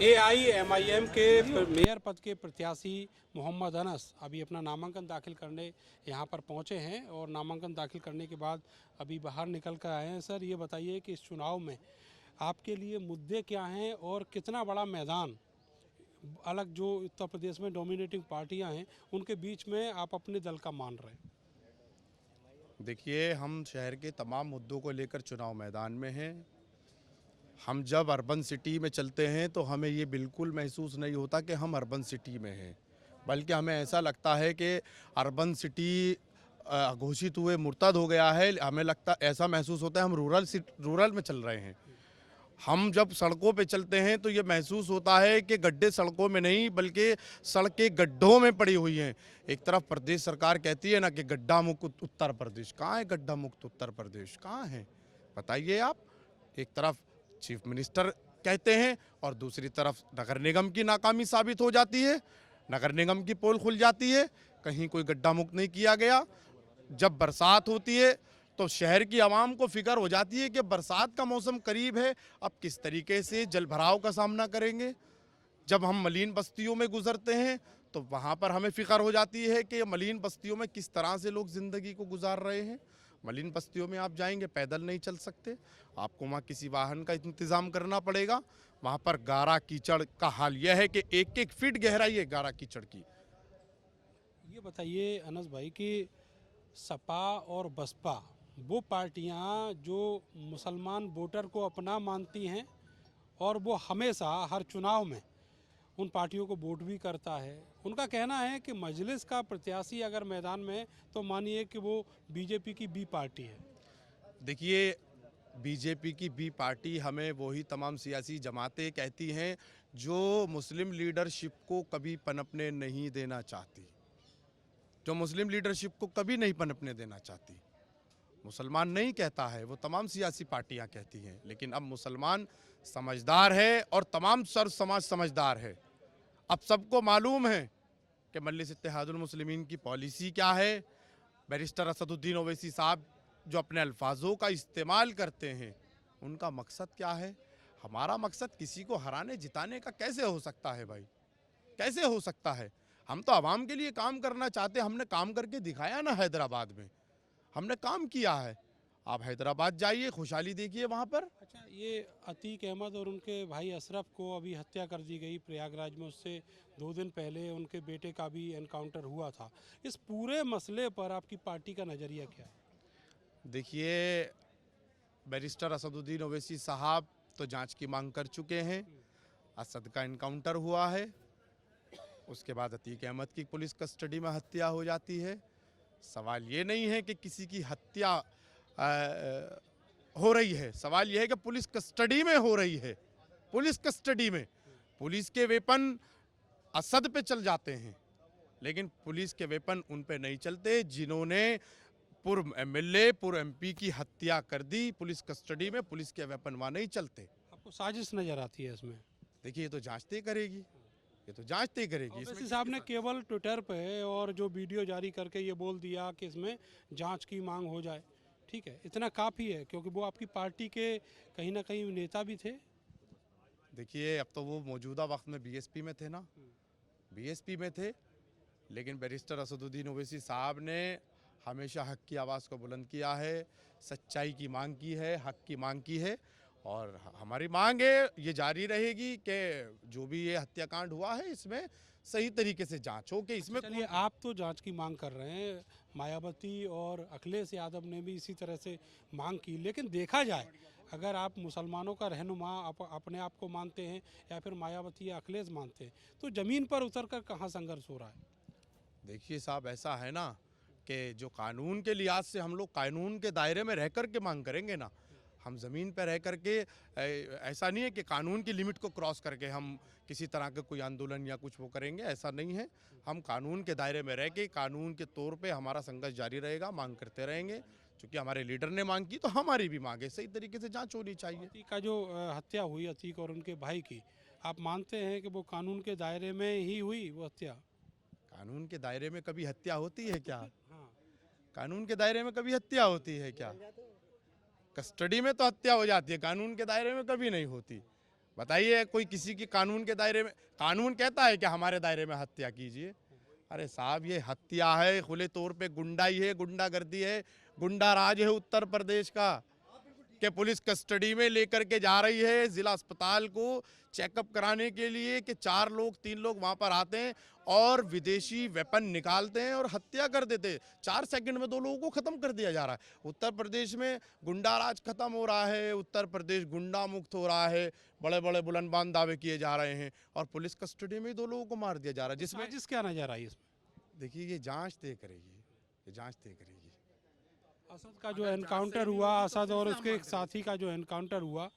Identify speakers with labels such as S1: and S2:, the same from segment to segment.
S1: AIMIM के mayor पद के प्रत्याशी मोहम्मद अनस अभी अपना नामांकन दाखिल करने यहाँ पर पहुँचे हैं और नामांकन दाखिल करने के बाद अभी बाहर निकल कर आए हैं। सर, ये बताइए कि इस चुनाव में आपके लिए मुद्दे क्या हैं और कितना बड़ा मैदान अलग जो उत्तर प्रदेश में डोमिनेटिंग पार्टियां हैं उनके बीच में आप अपने दल का मान रहे हैं?
S2: देखिए, हम शहर के तमाम मुद्दों को लेकर चुनाव मैदान में हैं। हम जब अर्बन सिटी में चलते हैं तो हमें ये बिल्कुल महसूस नहीं होता कि हम अर्बन सिटी में हैं, बल्कि हमें ऐसा लगता है कि अर्बन सिटी घोषित हुए मुर्तद हो गया है। हमें लगता ऐसा महसूस होता है हम रूरल में चल रहे हैं। हम जब सड़कों पे चलते हैं तो ये महसूस होता है कि गड्ढे सड़कों में नहीं बल्कि सड़कें गड्ढों में पड़ी हुई हैं। एक तरफ प्रदेश सरकार कहती है ना कि गड्ढा मुक्त उत्तर प्रदेश, कहाँ है गड्ढा मुक्त उत्तर प्रदेश, कहाँ है बताइए आप। एक तरफ चीफ मिनिस्टर कहते हैं और दूसरी तरफ नगर निगम की नाकामी साबित हो जाती है, नगर निगम की पोल खुल जाती है, कहीं कोई गड्ढा मुक्त नहीं किया गया। जब बरसात होती है तो शहर की आवाम को फिक्र हो जाती है कि बरसात का मौसम करीब है, अब किस तरीके से जल भराव का सामना करेंगे। जब हम मलिन बस्तियों में गुजरते हैं तो वहाँ पर हमें फिक्र हो जाती है कि मलिन बस्तियों में किस तरह से लोग ज़िंदगी को गुजार रहे हैं। मलिन बस्तियों में आप जाएंगे पैदल नहीं चल सकते, आपको वहाँ किसी वाहन का इंतज़ाम करना पड़ेगा। वहाँ पर गारा कीचड़ का हाल यह है कि एक एक फीट गहराई है गारा कीचड़ की।
S1: ये बताइए अनस भाई कि सपा और बसपा वो पार्टियां जो मुसलमान वोटर को अपना मानती हैं और वो हमेशा हर चुनाव में उन पार्टियों को वोट भी करता है, उनका कहना है कि मजलिस का प्रत्याशी अगर मैदान में है तो मानिए कि वो बीजेपी की बी पार्टी है।
S2: देखिए, बीजेपी की बी पार्टी हमें वही तमाम सियासी जमातें कहती हैं जो मुस्लिम लीडरशिप को कभी पनपने नहीं देना चाहती, जो मुस्लिम लीडरशिप को कभी नहीं पनपने देना चाहती। मुसलमान नहीं कहता है, वो तमाम सियासी पार्टियां कहती हैं, लेकिन अब मुसलमान समझदार है और तमाम सर्व समाज समझदार है। अब सबको मालूम है कि मजलिस इत्तेहादुल मुस्लिमीन की पॉलिसी क्या है। बैरिस्टर असदुद्दीन ओवैसी साहब जो अपने अल्फाजों का इस्तेमाल करते हैं उनका मकसद क्या है। हमारा मकसद किसी को हराने जिताने का कैसे हो सकता है भाई, कैसे हो सकता है। हम तो आवाम के लिए काम करना चाहते हैं, हमने काम करके दिखाया ना। हैदराबाद में हमने काम किया है, आप हैदराबाद जाइए, खुशहाली देखिए वहाँ पर।
S1: अच्छा, ये अतीक अहमद और उनके भाई अशरफ को अभी हत्या कर दी गई प्रयागराज में, उससे 2 दिन पहले उनके बेटे का भी एनकाउंटर हुआ था। इस पूरे मसले पर आपकी पार्टी का नज़रिया क्या है?
S2: देखिए, बैरिस्टर असदुद्दीन ओवैसी साहब तो जांच की मांग कर चुके हैं। असद का एनकाउंटर हुआ है, उसके बाद अतीक अहमद की पुलिस कस्टडी में हत्या हो जाती है। सवाल ये नहीं है कि किसी की हत्या हो रही है, सवाल यह है कि पुलिस कस्टडी में हो रही है। पुलिस कस्टडी में पुलिस के वेपन असद पे चल जाते हैं, लेकिन पुलिस के वेपन उन पे नहीं चलते जिन्होंने पूर्व एमएलए पूर्व एमपी की हत्या कर दी। पुलिस कस्टडी में पुलिस के वेपन वहाँ नहीं चलते।
S1: आपको साजिश नज़र आती है इसमें?
S2: देखिए, ये तो जांचते करेगी, ये तो जांचते करेगी।
S1: ओवैसी साहब ने केवल ट्विटर पे और जो वीडियो जारी करके ये बोल दिया कि इसमें जांच की मांग हो जाए, ठीक है, इतना काफ़ी है क्योंकि वो आपकी पार्टी के कहीं ना कहीं नेता भी थे।
S2: देखिए, अब तो वो मौजूदा वक्त में बीएसपी में थे ना, बीएसपी में थे, लेकिन बैरिस्टर असदुद्दीन ओवैसी साहब ने हमेशा हक की आवाज़ को बुलंद किया है, सच्चाई की मांग की है, हक की मांग की है। और हमारी मांग है ये जारी रहेगी कि जो भी ये हत्याकांड हुआ है इसमें सही तरीके से जांच हो कि इसमें
S1: चलिए, आप तो जांच की मांग कर रहे हैं, मायावती और अखिलेश यादव ने भी इसी तरह से मांग की, लेकिन देखा जाए अगर आप मुसलमानों का रहनुमा अपने आप को मानते हैं या फिर मायावती या अखिलेश मानते हैं तो ज़मीन पर उतर कर कहाँ संघर्ष हो रहा है?
S2: देखिए साहब, ऐसा है ना कि जो कानून के लिहाज से हम लोग कानून के दायरे में रह कर के मांग करेंगे ना, हम ज़मीन पर रह कर के ऐसा नहीं है कि कानून की लिमिट को क्रॉस करके हम किसी तरह का कोई आंदोलन या कुछ वो करेंगे, ऐसा नहीं है। हम कानून के दायरे में रह के कानून के तौर पे हमारा संघर्ष जारी रहेगा, मांग करते रहेंगे। क्योंकि हमारे लीडर ने मांग की तो हमारी भी मांग है, सही तरीके से जांच होनी चाहिए।
S1: अतीक का जो हत्या हुई, अतीक और उनके भाई की, आप मानते हैं कि वो कानून के दायरे में ही हुई वो हत्या?
S2: कानून के दायरे में कभी हत्या होती है क्या?
S1: हाँ।
S2: कानून के दायरे में कभी हत्या होती है क्या? कस्टडी में तो हत्या हो जाती है, कानून के दायरे में कभी नहीं होती। बताइए, कोई किसी की कानून के दायरे में, कानून कहता है कि हमारे दायरे में हत्या कीजिए? अरे साहब, ये हत्या है, खुले तौर पे गुंडाई है, गुंडागर्दी है, गुंडा राज है उत्तर प्रदेश का, कि पुलिस कस्टडी में लेकर के जा रही है जिला अस्पताल को चेकअप कराने के लिए, कि 3 लोग वहां पर आते हैं और विदेशी वेपन निकालते हैं और हत्या कर देते हैं। 4 सेकंड में 2 लोगों को खत्म कर दिया जा रहा है। उत्तर प्रदेश में गुंडा राज खत्म हो रहा है, उत्तर प्रदेश गुंडा मुक्त हो रहा है, बड़े बड़े बुलंदबान दावे किए जा रहे हैं और पुलिस कस्टडी में 2 लोगों को मार दिया जा रहा है, जिसमें
S1: साजिश क्या नजर आई इसमें?
S2: देखिए ये जांच तय करेगी, ये जांच तय करेगी।
S1: असद का जो एनकाउंटर हुआ, असद और उसके एक साथी का जो एनकाउंटर हुआ,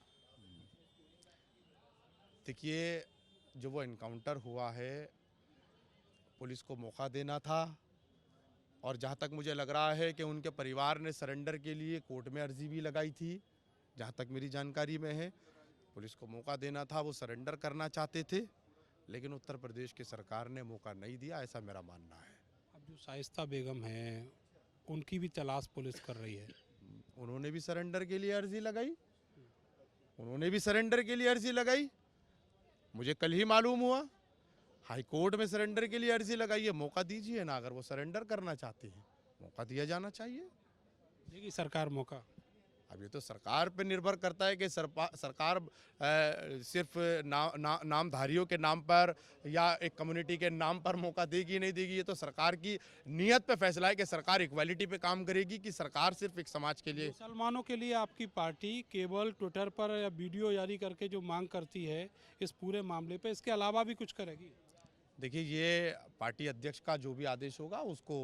S2: देखिए जो वो एनकाउंटर हुआ है, पुलिस को मौका देना था और जहाँ तक मुझे लग रहा है कि उनके परिवार ने सरेंडर के लिए कोर्ट में अर्जी भी लगाई थी, जहाँ तक मेरी जानकारी में है। पुलिस को मौका देना था, वो सरेंडर करना चाहते थे, लेकिन उत्तर प्रदेश की सरकार ने मौका नहीं दिया, ऐसा मेरा मानना है।
S1: अब जो शाइस्ता बेगम है उनकी भी तलाश पुलिस कर रही है।
S2: उन्होंने भी सरेंडर के लिए अर्जी लगाई, उन्होंने भी सरेंडर के लिए अर्जी लगाई, मुझे कल ही मालूम हुआ। हाई कोर्ट में सरेंडर के लिए अर्जी लगाई है, मौका दीजिए ना, अगर वो सरेंडर करना चाहते हैं मौका दिया जाना चाहिए।
S1: देगी सरकार मौका?
S2: अब ये तो सरकार पे निर्भर करता है कि सरकार सिर्फ नामधारियों के नाम पर या एक कम्युनिटी के नाम पर मौका देगी नहीं देगी, ये तो सरकार की नीयत पे फैसला है कि सरकार इक्वालिटी पे काम करेगी कि सरकार सिर्फ एक समाज के लिए।
S1: मुसलमानों के लिए आपकी पार्टी केवल ट्विटर पर या वीडियो जारी करके जो मांग करती है इस पूरे मामले पे, इसके अलावा भी कुछ करेगी?
S2: देखिए ये पार्टी अध्यक्ष का जो भी आदेश होगा उसको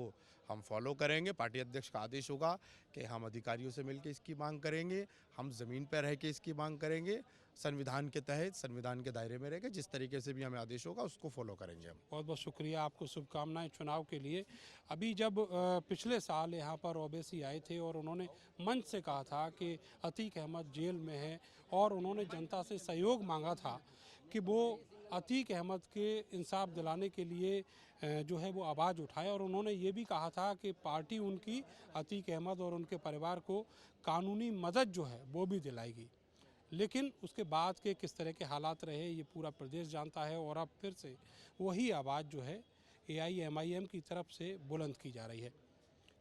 S2: हम फॉलो करेंगे। पार्टी अध्यक्ष का आदेश होगा कि हम अधिकारियों से मिलकर इसकी मांग करेंगे, हम ज़मीन पर रह के इसकी मांग करेंगे, संविधान के तहत संविधान के दायरे में रहेगा, जिस तरीके से भी हमें आदेश होगा उसको फॉलो करेंगे हम।
S1: बहुत बहुत शुक्रिया, आपको शुभकामनाएं चुनाव के लिए। अभी जब पिछले साल यहाँ पर ओवैसी आए थे और उन्होंने मंच से कहा था कि अतीक अहमद जेल में है और उन्होंने जनता से सहयोग मांगा था कि वो अतीक अहमद के इंसाफ दिलाने के लिए जो है वो आवाज़ उठाए, और उन्होंने ये भी कहा था कि पार्टी उनकी अतीक अहमद और उनके परिवार को कानूनी मदद जो है वो भी दिलाएगी। लेकिन उसके बाद के किस तरह के हालात रहे ये पूरा प्रदेश जानता है, और अब फिर से वही आवाज़ जो है AIMIM की तरफ से बुलंद की जा रही है।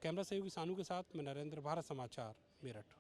S1: कैमरा सहयोगी सानू के साथ मैं नरेंद्र, भारत समाचार, मेरठ।